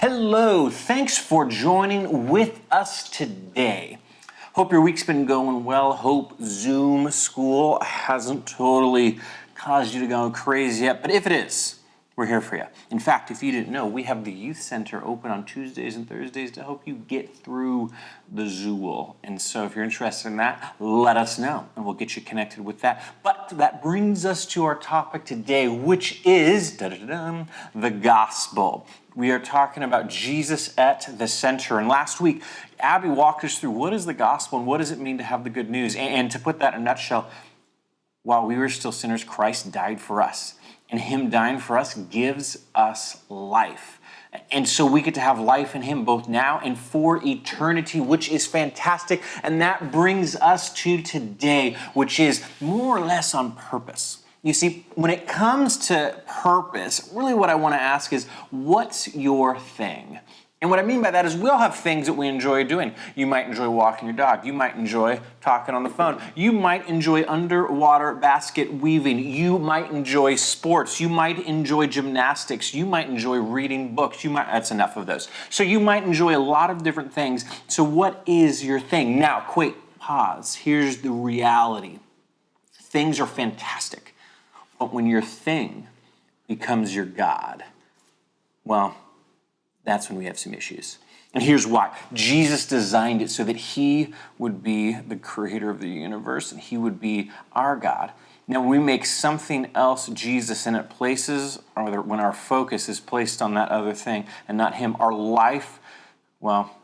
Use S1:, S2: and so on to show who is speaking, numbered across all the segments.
S1: Hello, thanks for joining with us today. Hope your week's been going well. Hope Zoom school hasn't totally caused you to go crazy yet, but if it is, we're here for you. In fact, if you didn't know, we have the Youth Center open on Tuesdays and Thursdays to help you get through the Zool. And so if you're interested in that, let us know and we'll get you connected with that. But that brings us to our topic today, which is the gospel. We are talking about Jesus at the center. And last week, Abby walked us through what is the gospel and what does it mean to have the good news. And to put that in a nutshell, while we were still sinners, Christ died for us. And him dying for us gives us life. And so we get to have life in him both now and for eternity, which is fantastic. And that brings us to today, which is more or less on purpose. You see, when it comes to purpose, really what I want to ask is, what's your thing? And what I mean by that is we all have things that we enjoy doing. You might enjoy walking your dog. You might enjoy talking on the phone. You might enjoy underwater basket weaving. You might enjoy sports. You might enjoy gymnastics. You might enjoy reading books. That's enough of those. So you might enjoy a lot of different things. So what is your thing? Now, quick, pause. Here's the reality. Things are fantastic. But when your thing becomes your God, well, that's when we have some issues. And here's why. Jesus designed it so that he would be the creator of the universe and he would be our God. Now, when we make something else Jesus and it places, or when our focus is placed on that other thing and not him, our life, well,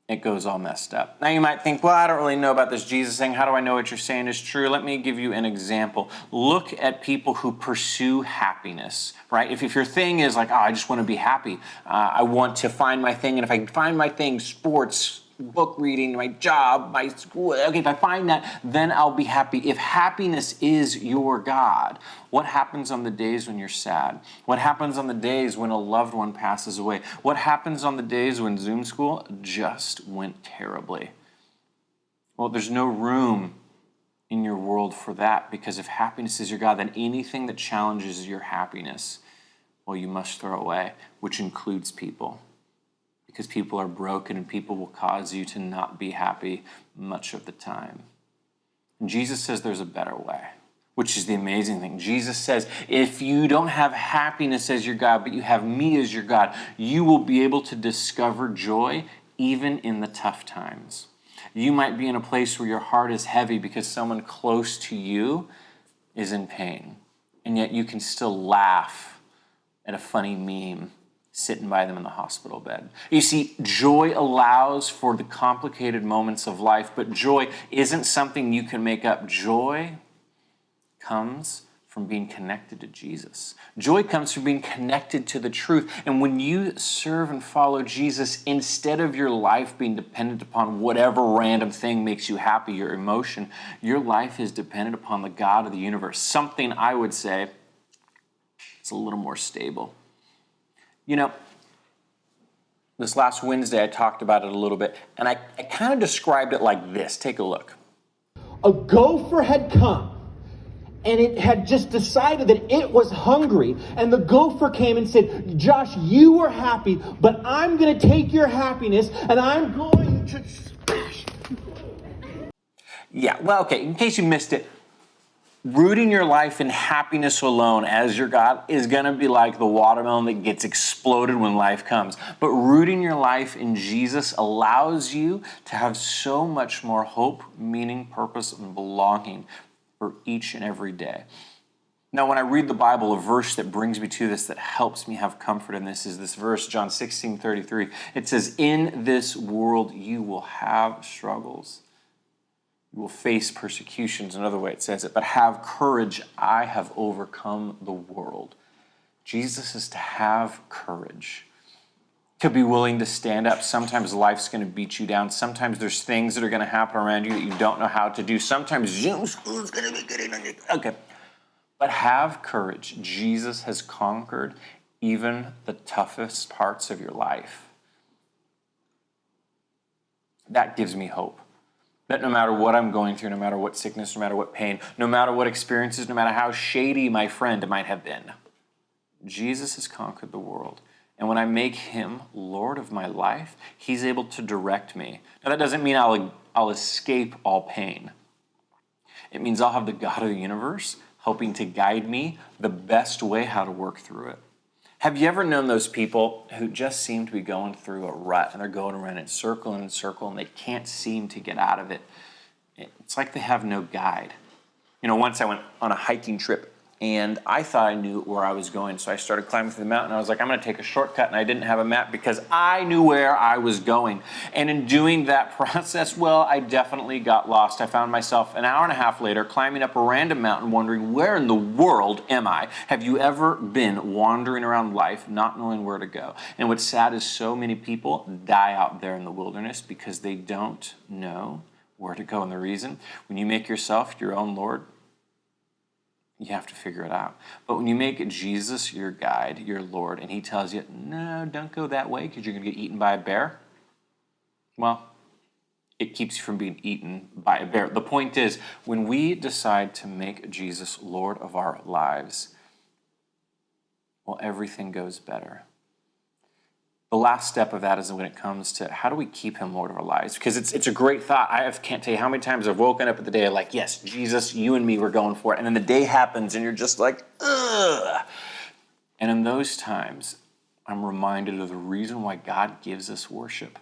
S1: it goes all messed up. Now you might think, well, I don't really know about this Jesus thing. How do I know what you're saying is true? Let me give you an example. Look at people who pursue happiness, right? If your thing is like, I just want to be happy. I want to find my thing. And if I find my thing, sports, book reading, my job, my school, okay, if I find that, then I'll be happy. If happiness is your God, what happens on the days when you're sad? What happens on the days when a loved one passes away? What happens on the days when Zoom school just went terribly? Well, there's no room in your world for that, because if happiness is your God, then anything that challenges your happiness, well, you must throw away, which includes people. Because people are broken and people will cause you to not be happy much of the time. And Jesus says there's a better way, which is the amazing thing. Jesus says, if you don't have happiness as your God, but you have me as your God, you will be able to discover joy even in the tough times. You might be in a place where your heart is heavy because someone close to you is in pain, and yet you can still laugh at a funny meme sitting by them in the hospital bed. You see, joy allows for the complicated moments of life, but joy isn't something you can make up. Joy comes from being connected to Jesus. Joy comes from being connected to the truth. And when you serve and follow Jesus, instead of your life being dependent upon whatever random thing makes you happy, your emotion, your life is dependent upon the God of the universe. Something I would say is a little more stable. You know, this last Wednesday I talked about it a little bit, and I kind of described it like this. Take a look.
S2: A gopher had come, and it had just decided that it was hungry. And the gopher came and said, Josh, you were happy, but I'm going to take your happiness, and I'm going to smash.
S1: Yeah, well, okay, in case you missed it, rooting your life in happiness alone as your God is going to be like the watermelon that gets exploded when life comes. But rooting your life in Jesus allows you to have so much more hope, meaning, purpose, and belonging for each and every day. Now, when I read the Bible, a verse that brings me to this, that helps me have comfort in this, is this verse, John 16:33. It says, in this world you will have struggles. You will face persecutions, another way it says it, but have courage, I have overcome the world. Jesus is to have courage, to be willing to stand up. Sometimes life's going to beat you down. Sometimes there's things that are going to happen around you that you don't know how to do. Sometimes Zoom school is going to be getting on you. Okay, but have courage. Jesus has conquered even the toughest parts of your life. That gives me hope. That no matter what I'm going through, no matter what sickness, no matter what pain, no matter what experiences, no matter how shady my friend might have been, Jesus has conquered the world. And when I make him Lord of my life, he's able to direct me. Now that doesn't mean I'll escape all pain. It means I'll have the God of the universe helping to guide me the best way how to work through it. Have you ever known those people who just seem to be going through a rut and they're going around in circle and circle and they can't seem to get out of it? It's like they have no guide. You know, once I went on a hiking trip and I thought I knew where I was going, so I started climbing through the mountain. I was like, I'm going to take a shortcut, and I didn't have a map because I knew where I was going. And in doing that process, well, I definitely got lost. I found myself an hour and a half later climbing up a random mountain wondering, where in the world am I? Have you ever been wandering around life not knowing where to go? And what's sad is so many people die out there in the wilderness because they don't know where to go. And the reason, when you make yourself your own Lord, you have to figure it out. But when you make Jesus your guide, your Lord, and he tells you, no, don't go that way because you're going to get eaten by a bear, well, it keeps you from being eaten by a bear. The point is, when we decide to make Jesus Lord of our lives, well, everything goes better. The last step of that is when it comes to how do we keep him Lord of our lives? Because it's a great thought. I can't tell you how many times I've woken up at the day like, yes, Jesus, you and me, we're going for it. And then the day happens and you're just like, ugh. And in those times, I'm reminded of the reason why God gives us worship.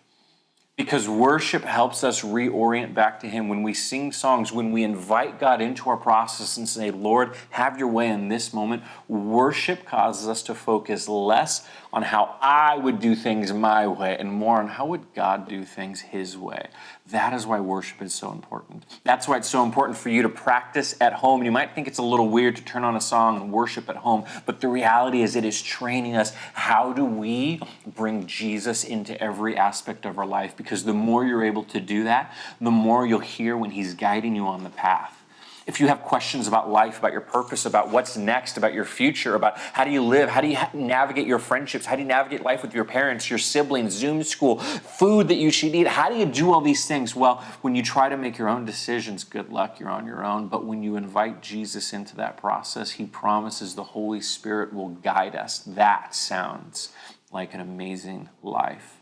S1: Because worship helps us reorient back to him. When we sing songs, when we invite God into our process and say, Lord, have your way in this moment, worship causes us to focus less on how I would do things my way and more on how would God do things his way. That is why worship is so important. That's why it's so important for you to practice at home. You might think it's a little weird to turn on a song and worship at home, but the reality is it is training us. How do we bring Jesus into every aspect of our life? Because the more you're able to do that, the more you'll hear when he's guiding you on the path. If you have questions about life, about your purpose, about what's next, about your future, about how do you live, how do you navigate your friendships, how do you navigate life with your parents, your siblings, Zoom school, food that you should eat, how do you do all these things? Well, when you try to make your own decisions, good luck, you're on your own. But when you invite Jesus into that process, he promises the Holy Spirit will guide us. That sounds like an amazing life.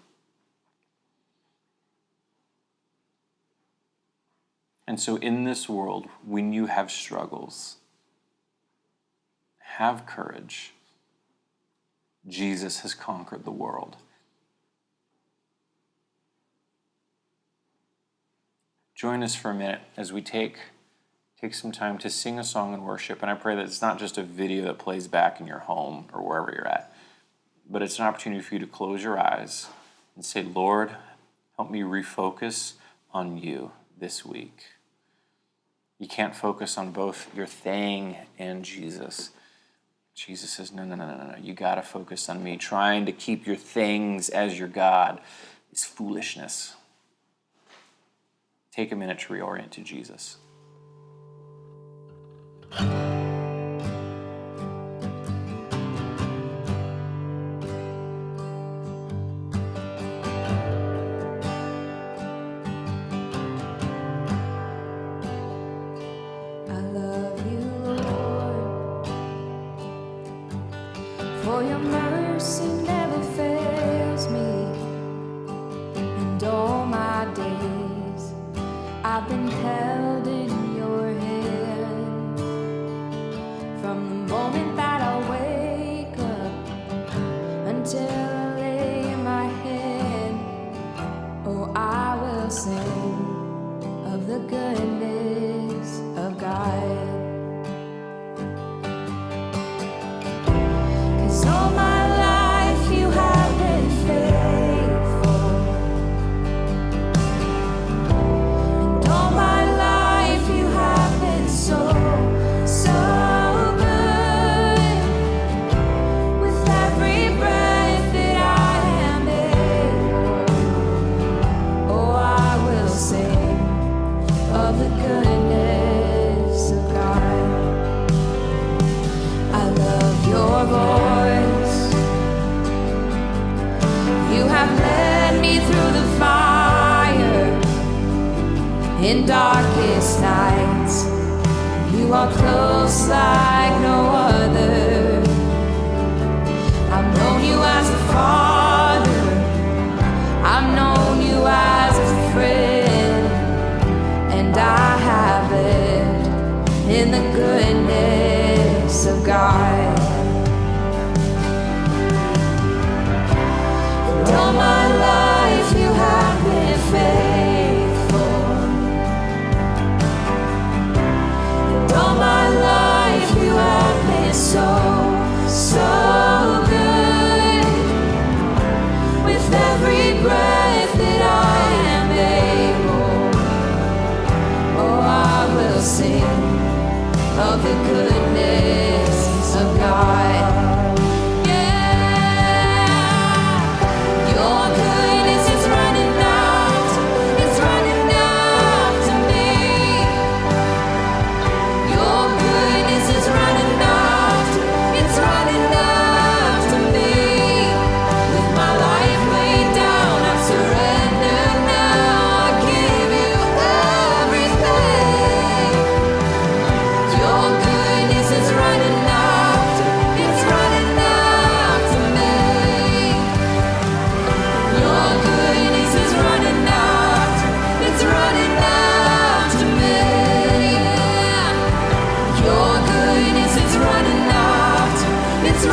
S1: And so in this world, when you have struggles, have courage. Jesus has conquered the world. Join us for a minute as we take some time to sing a song in worship. And I pray that it's not just a video that plays back in your home or wherever you're at, but it's an opportunity for you to close your eyes and say, Lord, help me refocus on you this week. You can't focus on both your thing and Jesus. Jesus says, no. You got to focus on me. Trying to keep your things as your God is foolishness. Take a minute to reorient to Jesus.
S3: For your mercy never fails me, and all my days I've been held in your hand. From the moment that I wake up until I lay my head, oh, I will sing of the goodness of God. All my life you have been faithful, and all my life you have been so good. With every breath that I am able, oh, I will sing of the goodness of God. I love your voice. You have led me through the fire in darkest nights. You are close like no other. I've known you as a father.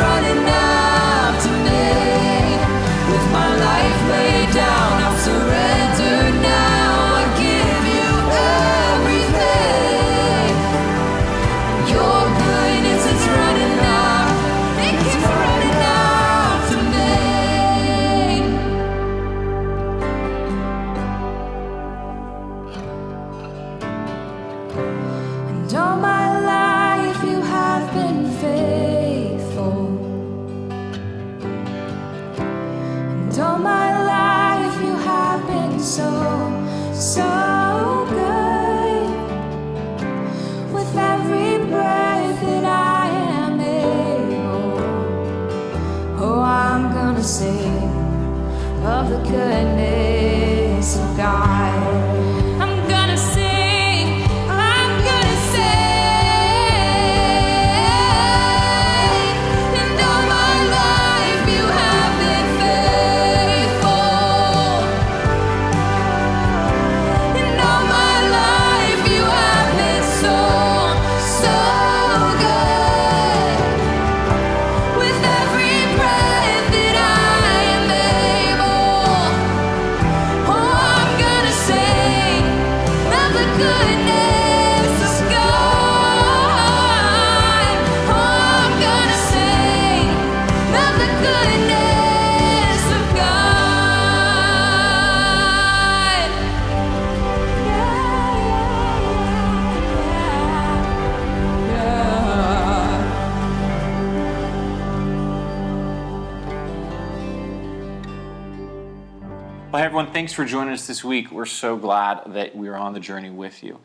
S3: running after me. With my life laid down, I'll surrender now. I give you everything. Your goodness is running out, it keeps running after me. And all my life you have been faithful. And all my life you have been so, so good. With every breath that I am able, oh, I'm gonna sing of the goodness of God. I'm gonna sing, I'm gonna sing. And all my life you have been faithful. And all my life you have been so, so good. With every breath that I am able, oh, I'm gonna sing of the goodness of God. Oh, I'm gonna sing of the goodness of God.
S1: Well, hey everyone, thanks for joining us this week. We're so glad that we're on the journey with you.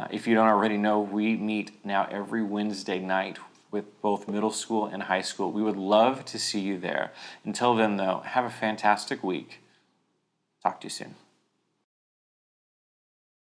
S1: If you don't already know, we meet now every Wednesday night with both middle school and high school. We would love to see you there. Until then, though, have a fantastic week. Talk to you soon.